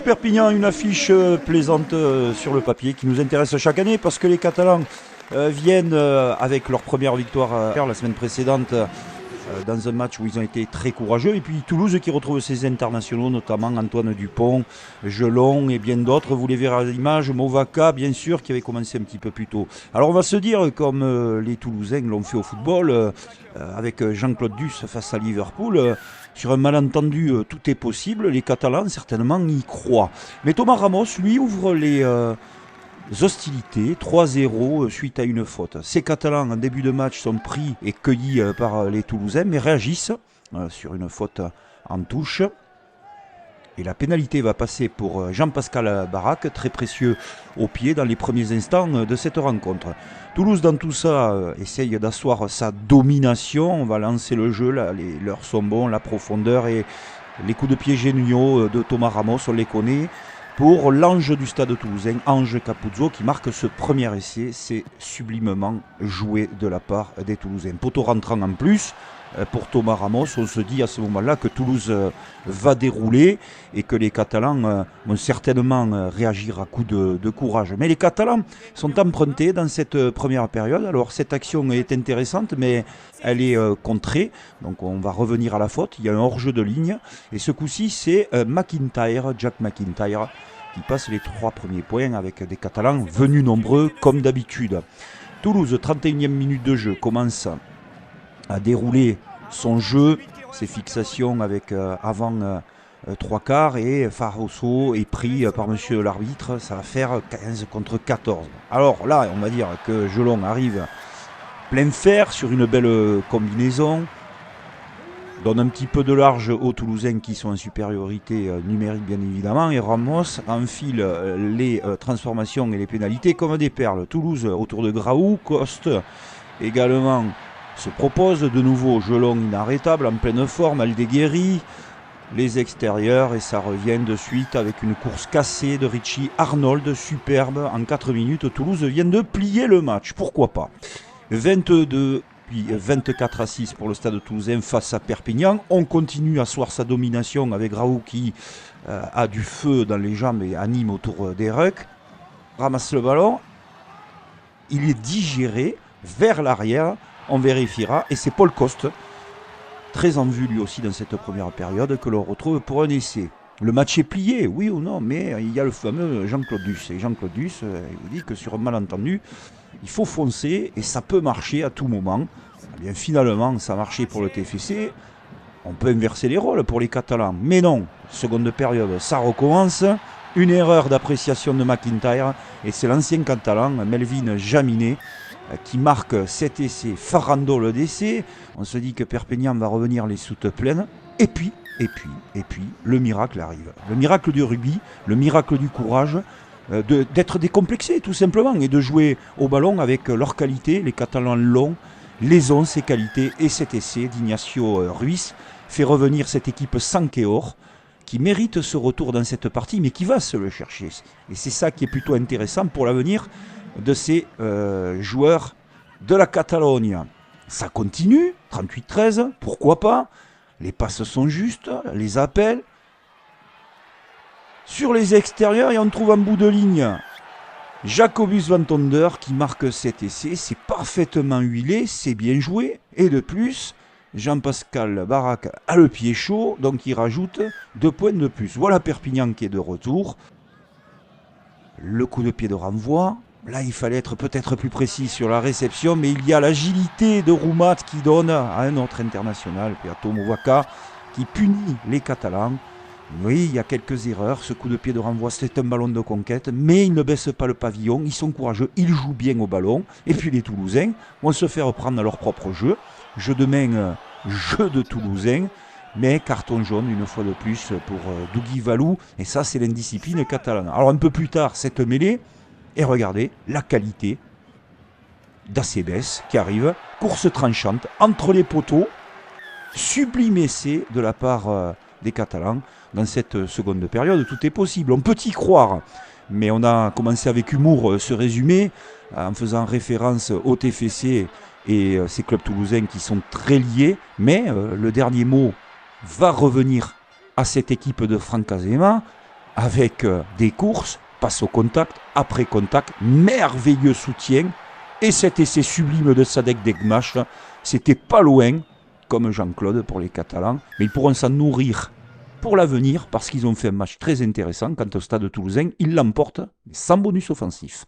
Perpignan, une affiche plaisante sur le papier qui nous intéresse chaque année parce que les Catalans viennent avec leur première victoire la semaine précédente dans un match où ils ont été très courageux. Et puis Toulouse qui retrouve ses internationaux, notamment Antoine Dupont, Gelon et bien d'autres. Vous les verrez à l'image, Movaca bien sûr qui avait commencé un petit peu plus tôt. Alors on va se dire comme les Toulousains l'ont fait au football avec Jean-Claude Duss face à Liverpool. Sur un malentendu, tout est possible. Les Catalans, certainement, y croient. Mais Thomas Ramos, lui, ouvre les hostilités. 3-0 suite à une faute. Ces Catalans, en début de match, sont pris et cueillis par les Toulousains, mais réagissent sur une faute en touche. Et la pénalité va passer pour Jean-Pascal Barak, très précieux au pied dans les premiers instants de cette rencontre. Toulouse, dans tout ça, essaye d'asseoir sa domination. On va lancer le jeu, là, les leurs sont bons, la profondeur et les coups de pied géniaux de Thomas Ramos, on les connaît. Pour l'ange du stade toulousain, Ange Capuzzo, qui marque ce premier essai. C'est sublimement joué de la part des Toulousains. Poteau rentrant en plus. Pour Thomas Ramos, on se dit à ce moment-là que Toulouse va dérouler et que les Catalans vont certainement réagir à coups de courage. Mais les Catalans sont empruntés dans cette première période. Alors cette action est intéressante, mais elle est contrée. Donc on va revenir à la faute. Il y a un hors-jeu de ligne. Et ce coup-ci, c'est Jack McIntyre, qui passe les 3 premiers points avec des Catalans venus nombreux comme d'habitude. Toulouse, 31e minute de jeu, commence à dérouler son jeu, ses fixations avec avant 3 quarts et Faroso est pris par monsieur l'arbitre. Ça va faire 15 contre 14. Alors là, on va dire que Gelon arrive plein fer sur une belle combinaison, donne un petit peu de large aux Toulousains qui sont en supériorité numérique bien évidemment, et Ramos enfile les transformations et les pénalités comme des perles. Toulouse autour de Graou, Coste également se propose de nouveau. Gelon inarrêtable, en pleine forme, Aldeguerri, les extérieurs, et ça revient de suite avec une course cassée de Richie Arnold, superbe, en 4 minutes. Toulouse vient de plier le match, pourquoi pas. 22 puis 24-6 pour le stade toulousain face à Perpignan. On continue à asseoir sa domination avec Graou qui a du feu dans les jambes et anime autour des rucks. Ramasse le ballon, il est digéré vers l'arrière. On vérifiera, et c'est Paul Coste, très en vue lui aussi dans cette première période, que l'on retrouve pour un essai. Le match est plié, oui ou non, mais il y a le fameux Jean-Claude Duss. Et Jean-Claude Duss, il vous dit que sur un malentendu, il faut foncer et ça peut marcher à tout moment. Eh bien, finalement, ça a marché pour le TFC. On peut inverser les rôles pour les Catalans, mais non. Seconde période, ça recommence. Une erreur d'appréciation de McIntyre, et c'est l'ancien Catalan, Melvin Jaminet, qui marque cet essai, farandole d'essai. On se dit que Perpignan va revenir les soutes pleines. Et puis, le miracle arrive. Le miracle du rugby, le miracle du courage, d'être décomplexé tout simplement, et de jouer au ballon avec leur qualité. Les Catalans l'ont, les ont ces qualités, et cet essai d'Ignacio Ruiz fait revenir cette équipe sans Kéor, qui mérite ce retour dans cette partie, mais qui va se le chercher. Et c'est ça qui est plutôt intéressant pour l'avenir de ces joueurs de la Catalogne. Ça continue, 38-13, pourquoi pas. Les passes sont justes, les appels. Sur les extérieurs, et on trouve en bout de ligne Jacobus Van Tonder qui marque cet essai. C'est parfaitement huilé, c'est bien joué. Et de plus, Jean-Pascal Barak a le pied chaud, donc il rajoute 2 points de plus. Voilà Perpignan qui est de retour. Le coup de pied de renvoi. Là, il fallait être peut-être plus précis sur la réception, mais il y a l'agilité de Roumat qui donne à un autre international, Peato Movaca, qui punit les Catalans. Oui, il y a quelques erreurs. Ce coup de pied de renvoi, c'est un ballon de conquête, mais ils ne baissent pas le pavillon, ils sont courageux, ils jouent bien au ballon. Et puis les Toulousains vont se faire prendre à leur propre jeu. Jeu de main, jeu de Toulousains, mais carton jaune une fois de plus pour Dougui Valou, et ça c'est l'indiscipline catalane. Alors un peu plus tard, cette mêlée, et regardez la qualité d'Acebes qui arrive, course tranchante entre les poteaux, sublime essai de la part des Catalans. Dans cette seconde période, tout est possible, on peut y croire, mais on a commencé avec humour ce résumé en faisant référence au TFC et ces clubs toulousains qui sont très liés, mais le dernier mot va revenir à cette équipe de Franck Azema. avec des courses, passe au contact, après contact, merveilleux soutien. Et cet essai sublime de Sadek Degmash, c'était pas loin, comme Jean-Claude pour les Catalans, mais ils pourront s'en nourrir pour l'avenir parce qu'ils ont fait un match très intéressant. Quant au Stade Toulousain, ils l'emportent sans bonus offensif.